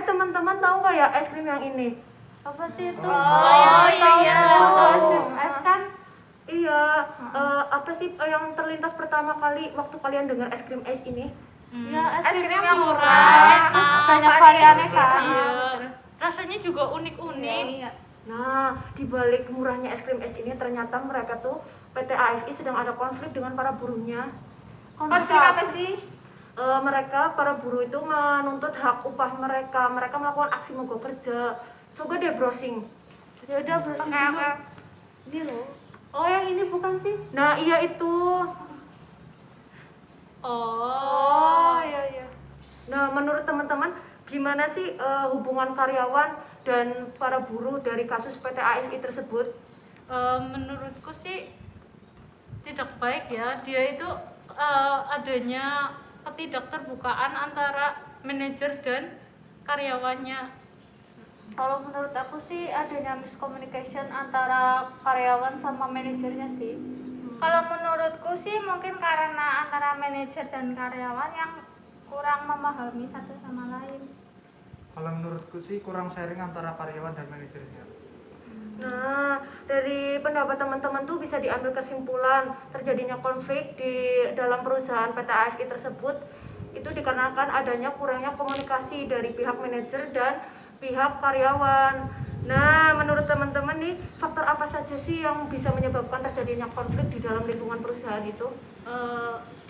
Teman-teman tahu nggak ya es krim yang ini? Apa sih itu? Oh, iya. Es kan? Iya, apa sih yang terlintas pertama kali waktu kalian dengar es krim es ini? Ya, Es krim yang murah, terus banyak variannya kan. Iya. Rasanya juga unik-unik. Iya. Nah, di balik murahnya es krim es ini ternyata mereka tuh PT AFI sedang ada konflik dengan para buruhnya. Konflik apa sih? Mereka para buruh itu menuntut hak upah mereka. Mereka melakukan aksi mogok kerja. Coba deh browsing. Ya udah berarti dulu. Ini loh. Oh, yang ini bukan sih? Nah, iya itu. Oh, iya. Nah, menurut teman-teman gimana sih hubungan karyawan dan para buruh dari kasus PT AFI tersebut? menurutku sih tidak baik ya. Dia itu adanya ketidakterbukaan antara manajer dan karyawannya. Kalau menurut aku sih adanya miscommunication antara karyawan sama manajernya sih. Kalau menurutku sih mungkin karena antara manajer dan karyawan yang kurang memahami satu sama lain. Kalau menurutku sih kurang sharing antara karyawan dan manajernya. Nah, dari pendapat teman-teman tuh bisa diambil kesimpulan terjadinya konflik di dalam perusahaan PT AFI tersebut itu dikarenakan adanya kurangnya komunikasi dari pihak manajer dan pihak karyawan. Nah, menurut teman-teman nih, faktor apa saja sih yang bisa menyebabkan terjadinya konflik di dalam lingkungan perusahaan itu?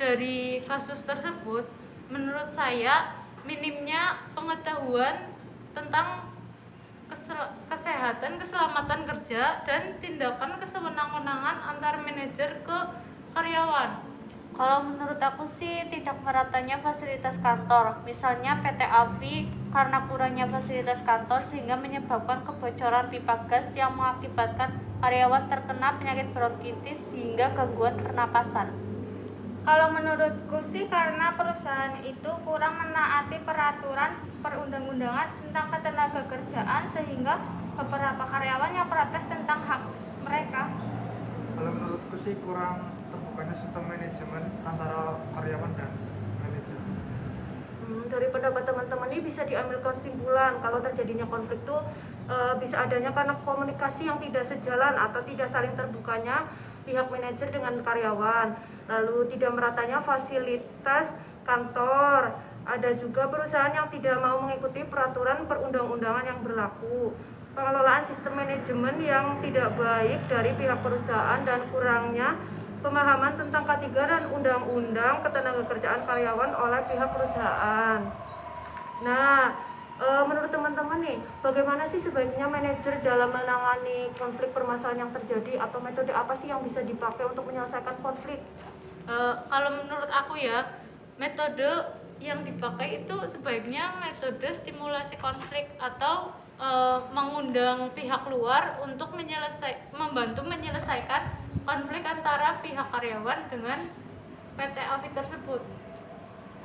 Dari kasus tersebut, menurut saya minimnya pengetahuan tentang kesehatan, keselamatan kerja, dan tindakan kesewenang-wenangan antar manajer ke karyawan. Kalau menurut aku sih tidak meratanya fasilitas kantor. Misalnya PT AFI karena kurangnya fasilitas kantor sehingga menyebabkan kebocoran pipa gas yang mengakibatkan karyawan terkena penyakit bronkitis hingga gangguan pernapasan. Kalau menurutku sih karena perusahaan itu kurang menaati peraturan perundang-undangan tentang ketenagakerjaan sehingga beberapa karyawan yang protes tentang hak mereka. Kalau menurutku sih kurang terbukanya sistem manajemen antara karyawan dan manajer. Dari pendapat teman-teman ini bisa diambil kesimpulan kalau terjadinya konflik itu bisa adanya karena komunikasi yang tidak sejalan atau tidak saling terbukanya pihak manajer dengan karyawan, lalu tidak meratanya fasilitas kantor. Ada juga perusahaan yang tidak mau mengikuti peraturan perundang-undangan yang berlaku, pengelolaan sistem manajemen yang tidak baik dari pihak perusahaan, dan kurangnya pemahaman tentang K3 dan undang-undang ketenagakerjaan karyawan oleh pihak perusahaan. Nah, menurut teman-teman nih, bagaimana sih sebaiknya manajer dalam menangani konflik permasalahan yang terjadi, atau metode apa sih yang bisa dipakai untuk menyelesaikan konflik? Kalau menurut aku ya, metode yang dipakai itu sebaiknya metode stimulasi konflik atau mengundang pihak luar untuk membantu menyelesaikan konflik antara pihak karyawan dengan PT AFI tersebut,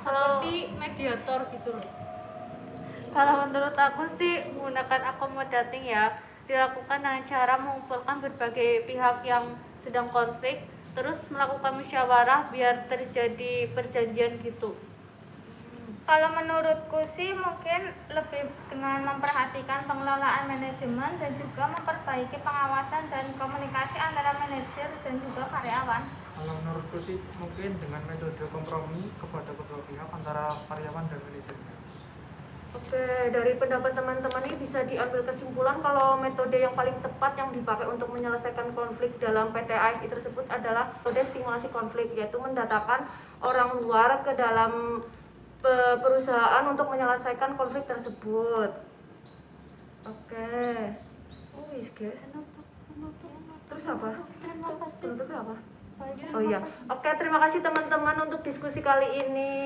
seperti mediator gitu loh. Kalau menurut aku sih menggunakan accommodating ya, dilakukan dengan cara mengumpulkan berbagai pihak yang sedang konflik, terus melakukan musyawarah biar terjadi perjanjian gitu. Kalau menurutku sih mungkin lebih dengan memperhatikan pengelolaan manajemen dan juga memperbaiki pengawasan dan komunikasi antara manajer dan juga karyawan. Kalau menurutku sih mungkin dengan metode kompromi kepada kedua pihak antara karyawan dan manajernya. Oke, dari pendapat teman-teman ini bisa diambil kesimpulan kalau metode yang paling tepat yang dipakai untuk menyelesaikan konflik dalam PT AFI tersebut adalah metode stimulasi konflik, yaitu mendatangkan orang luar ke dalam perusahaan untuk menyelesaikan konflik tersebut. Oke. Guys. Terus apa? Penutupnya apa? Oh iya. Oke, terima kasih teman-teman untuk diskusi kali ini.